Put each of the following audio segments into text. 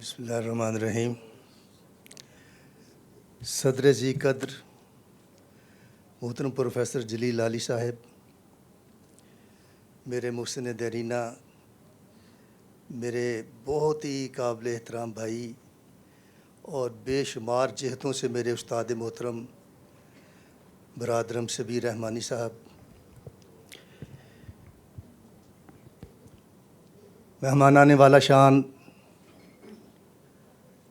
بسم اللہ الرحمن الرحیم۔ صدر ذی قدر محترم پروفیسر جلیل علی صاحب، میرے محسن دیرینہ، میرے بہت ہی قابل احترام بھائی اور بے شمار جہتوں سے میرے استاد محترم برادرم شبیر رحمانی صاحب، مہمانان والا شان،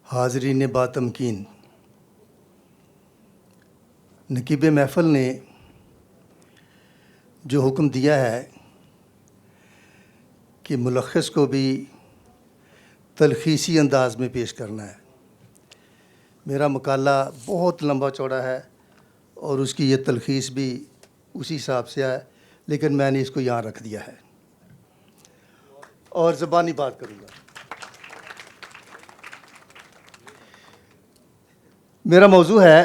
حاضرین با تمکین، نقیب محفل نے جو حکم دیا ہے کہ ملخص کو بھی تلخیصی انداز میں پیش کرنا ہے، میرا مقالہ بہت لمبا چوڑا ہے اور اس کی یہ تلخیص بھی اسی حساب سے ہے، لیکن میں نے اس کو یہاں رکھ دیا ہے اور زبانی بات کروں گا۔ میرا موضوع ہے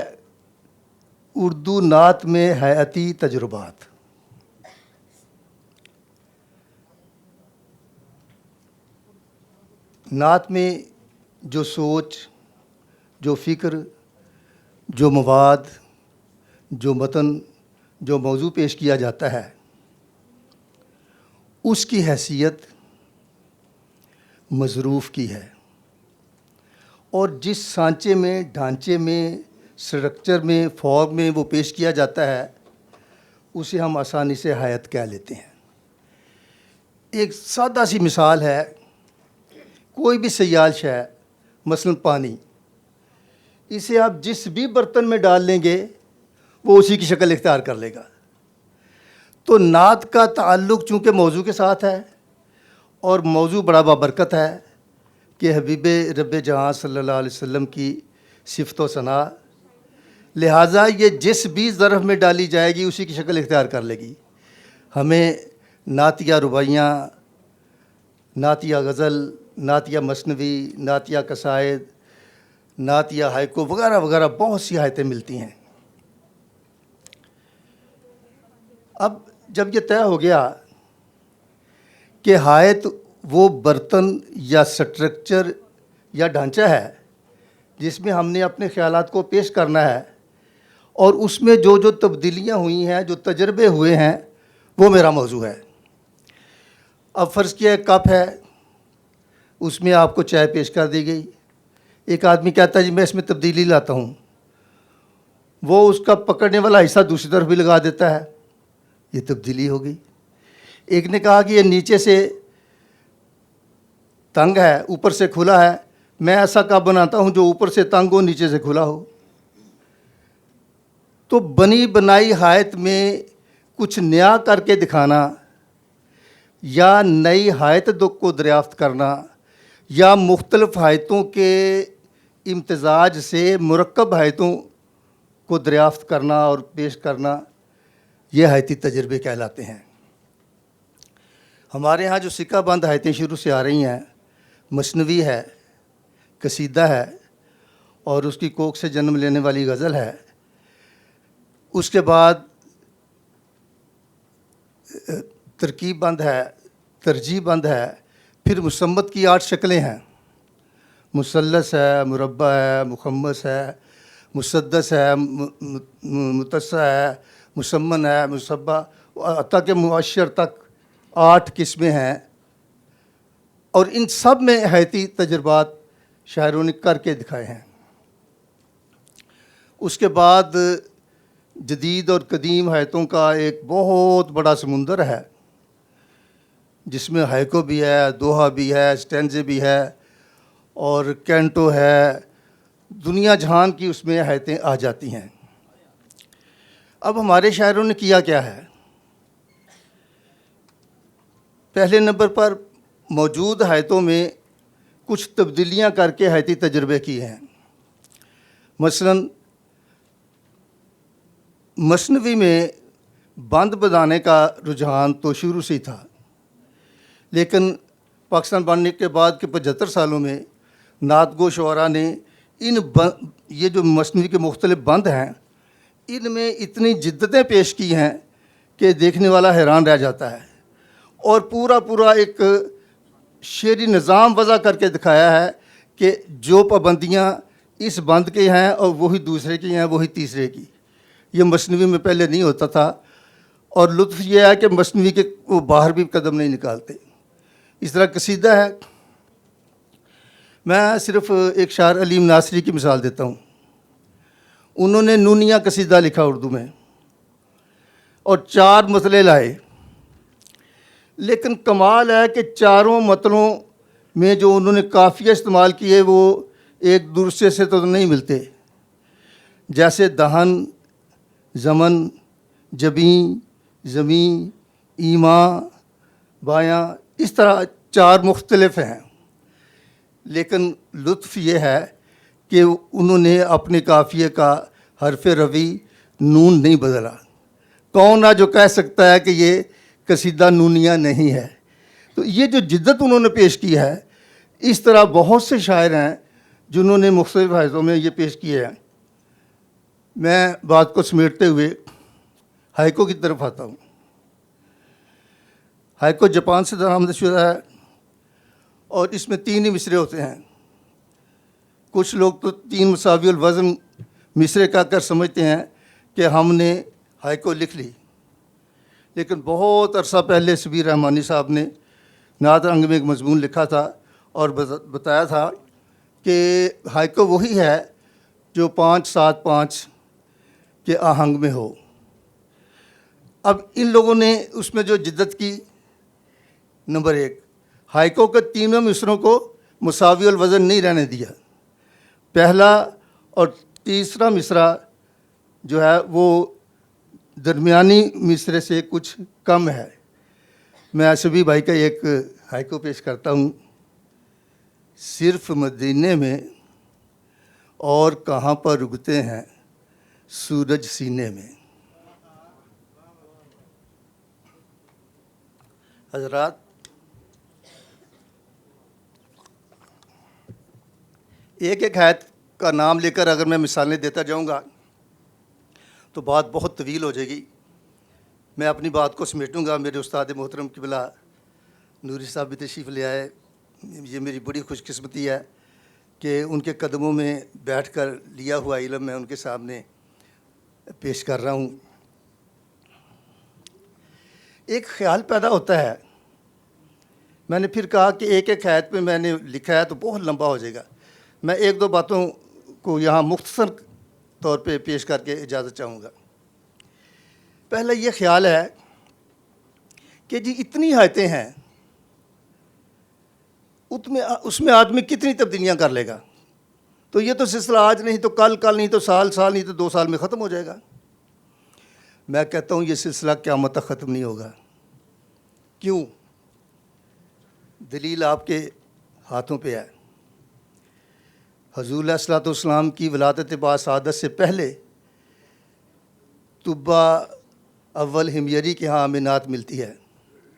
اردو نعت میں حیاتی تجربات۔ نعت میں جو سوچ، جو فکر، جو مواد، جو متن، جو موضوع پیش کیا جاتا ہے، اس کی حیثیت مظروف کی ہے، اور جس سانچے میں، ڈھانچے میں، اسٹرکچر میں، فارم میں وہ پیش کیا جاتا ہے اسے ہم آسانی سے حیات کہہ لیتے ہیں۔ ایک سادہ سی مثال ہے، کوئی بھی سیال شے، مثلا پانی، اسے آپ جس بھی برتن میں ڈال لیں گے وہ اسی کی شکل اختیار کر لے گا۔ تو نعت کا تعلق چونکہ موضوع کے ساتھ ہے اور موضوع بڑا بابرکت ہے کہ حبیب رب جہاں صلی اللہ علیہ وسلم کی صفت و ثنا، لہٰذا یہ جس بھی ظرف میں ڈالی جائے گی اسی کی شکل اختیار کر لے گی۔ ہمیں نعتیہ رباعیاں، نعتیہ غزل، نعتیہ مثنوی، نعتیہ قصائد، نعتیہ ہائیکو وغیرہ وغیرہ بہت سی آیتیں ملتی ہیں۔ اب جب یہ طے ہو گیا کہ آیت وہ برتن یا سٹرکچر یا ڈھانچہ ہے جس میں ہم نے اپنے خیالات کو پیش کرنا ہے، اور اس میں جو جو تبدیلیاں ہوئی ہیں، جو تجربے ہوئے ہیں، وہ میرا موضوع ہے۔ اب فرض کیا ایک کپ ہے، اس میں آپ کو چائے پیش کر دی گئی، ایک آدمی کہتا ہے جی میں اس میں تبدیلی لاتا ہوں، وہ اس کا پکڑنے والا حصہ دوسری طرف بھی لگا دیتا ہے، یہ تبدیلی ہو گئی۔ ایک نے کہا کہ یہ نیچے سے تنگ ہے، اوپر سے کھلا ہے، میں ایسا کپ بناتا ہوں جو اوپر سے تنگ ہو، نیچے سے کھلا ہو۔ تو بنی بنائی حائط میں کچھ نیا کر کے دکھانا، یا نئی حائط کو دریافت کرنا، یا مختلف حائطوں کے امتزاج سے مرکب حائطوں کو دریافت کرنا اور پیش کرنا، یہ حیاتی تجربے کہلاتے ہیں۔ ہمارے ہاں جو سکہ بند حائطیں شروع سے آ رہی ہیں، مثنوی ہے، قصیدہ ہے، اور اس کی کوکھ سے جنم لینے والی غزل ہے، اس کے بعد ترکیب بند ہے، ترجیح بند ہے، پھر مسمت کی 8 شکلیں ہیں، مثلث ہے، مربع ہے، مخمس ہے، مسدس ہے، متسع ہے، مسمن ہے، مصبع، حتیٰ کہ معشر تک 8 قسمیں ہیں، اور ان سب میں حیاتی تجربات شاعروں نے کر کے دکھائے ہیں۔ اس کے بعد جدید اور قدیم حیاتوں کا ایک بہت بڑا سمندر ہے، جس میں ہائیکو بھی ہے، دوہا بھی ہے، اسٹینزے بھی ہے، اور کینٹو ہے، دنیا جہان کی اس میں حیاتیں آ جاتی ہیں۔ اب ہمارے شاعروں نے کیا کیا ہے؟ پہلے نمبر پر موجود حیاتوں میں کچھ تبدیلیاں کر کے حیاتی تجربے کیے ہیں۔ مثلاً مثنوی میں بند بنانے کا رجحان تو شروع سے ہی تھا، لیکن پاکستان بننے کے بعد کے 75 سالوں میں نعت گو شعراء نے یہ جو مثنوی کے مختلف بند ہیں، ان میں اتنی جدتیں پیش کی ہیں کہ دیکھنے والا حیران رہ جاتا ہے، اور پورا ایک شعری نظام وضع کر کے دکھایا ہے کہ جو پابندیاں اس بند کے ہیں اور وہی دوسرے کی ہیں وہی تیسرے کی. یہ مثنوی میں پہلے نہیں ہوتا تھا. اور لطف یہ ہے کہ مثنوی کے وہ باہر بھی قدم نہیں نکالتے. اس طرح قصیدہ ہے. میں صرف ایک شاعر علیم ناصری کی مثال دیتا ہوں. انہوں نے نونیہ قصیدہ لکھا اردو میں اور 4 مطلع لائے. لیکن کمال ہے کہ چاروں مطلوں میں جو انہوں نے قافیہ استعمال کیے وہ ایک دوسرے سے تو نہیں ملتے. جیسے دہن، زمن، جبیں، زمیں، ایماں، بایاں، اس طرح 4 مختلف ہیں. لیکن لطف یہ ہے کہ انہوں نے اپنے قافیے کا حرف روی نون نہیں بدلا. کون نہ جو کہہ سکتا ہے کہ یہ قصیدہ نونیہ نہیں ہے. تو یہ جو جدت انہوں نے پیش کی ہے، اس طرح بہت سے شاعر ہیں جنہوں نے مختلف حیثوں میں یہ پیش کیے ہیں. میں بات کو سمیٹتے ہوئے ہائیکو کی طرف آتا ہوں. ہائیکو جاپان سے درآمد شدہ ہے اور اس میں 3 ہی مصرے ہوتے ہیں. کچھ لوگ تو 3 مساوی الوزن مصرے کا کر سمجھتے ہیں کہ ہم نے ہائیکو لکھ لی. لیکن بہت عرصہ پہلے شبیر رحمانی صاحب نے نعت رنگ میں ایک مضمون لکھا تھا اور بتایا تھا کہ ہائیکو وہی ہے جو 5-7-5 کے آہنگ میں ہو. اب ان لوگوں نے اس میں جو جدت کی، نمبر 1، ہائیکو کے 3 مصروں کو مساوی الوزن نہیں رہنے دیا. پہلا اور تیسرا مصرع جو ہے وہ درمیانی مصرے سے کچھ کم ہے. میں شبی بھائی کا ایک ہائیکو پیش کرتا ہوں. صرف مدینے میں اور کہاں پر رکتے ہیں سورج سینے میں. حضرات، ایک ایک آیت کا نام لے کر اگر میں مثالیں دیتا جاؤں گا تو بات بہت طویل ہو جائے گی. میں اپنی بات کو سمیٹوں گا. میرے استاد محترم قبلہ نوری صاحب بھی تشریف لے آئے. یہ میری بڑی خوش قسمتی ہے کہ ان کے قدموں میں بیٹھ کر لیا ہوا علم میں ان کے سامنے پیش کر رہا ہوں. ایک خیال پیدا ہوتا ہے. میں نے پھر کہا کہ ایک ایک آیت پہ میں نے لکھا ہے تو بہت لمبا ہو جائے گا. میں 1-2 باتوں کو یہاں مختصر طور پہ پیش کر کے اجازت چاہوں گا. پہلا یہ خیال ہے کہ جی اتنی آیتیں ہیں، اس میں آدمی کتنی تبدیلیاں کر لے گا. تو یہ تو سلسلہ آج نہیں تو کل، کل نہیں تو سال، سال نہیں تو 2 سال میں ختم ہو جائے گا. میں کہتا ہوں یہ سلسلہ قیامت تک ختم نہیں ہوگا. کیوں؟ دلیل آپ کے ہاتھوں پہ ہے. حضور علیہ الصلوۃ والسلام کی ولادت باسعادت سے پہلے طبہ اول ہمیری کے ہاں ہمیں نعت ملتی ہے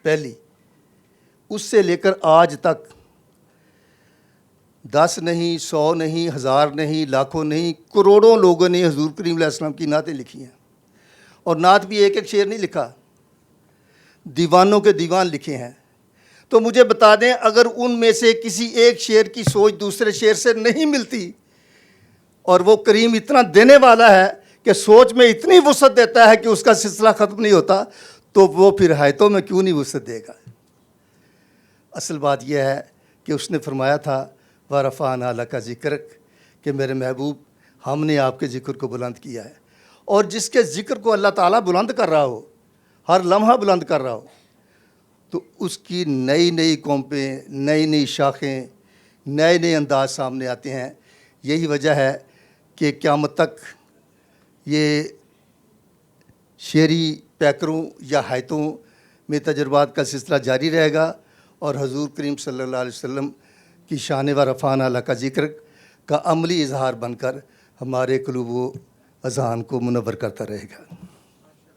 پہلی. اس سے لے کر آج تک 10 نہیں، 100 نہیں، 1000 نہیں، لاکھوں نہیں، کروڑوں لوگوں نے حضور کریم علیہ السلام کی نعتیں لکھی ہیں. اور نعت بھی ایک ایک شعر نہیں لکھا، دیوانوں کے دیوان لکھے ہیں. تو مجھے بتا دیں اگر ان میں سے کسی ایک شعر کی سوچ دوسرے شعر سے نہیں ملتی اور وہ کریم اتنا دینے والا ہے کہ سوچ میں اتنی وسعت دیتا ہے کہ اس کا سلسلہ ختم نہیں ہوتا، تو وہ پھر آیتوں میں کیوں نہیں وسعت دے گا؟ اصل بات یہ ہے کہ اس نے فرمایا تھا وَرَفَعْنَا لَكَ ذِكْرَكَ کہ میرے محبوب ہم نے آپ کے ذکر کو بلند کیا ہے. اور جس کے ذکر کو اللہ تعالیٰ بلند کر رہا ہو، ہر لمحہ بلند کر رہا ہو، تو اس کی نئی نئی قومیں، نئی نئی شاخیں، نئے نئے انداز سامنے آتے ہیں. یہی وجہ ہے کہ قیامت تک یہ شعری پیکروں یا حایتوں میں تجربات کا سلسلہ جاری رہے گا اور حضور کریم صلی اللہ علیہ وسلم کی شان و رفعنا لک ذکر کا عملی اظہار بن کر ہمارے قلوب و اذہان کو منور کرتا رہے گا.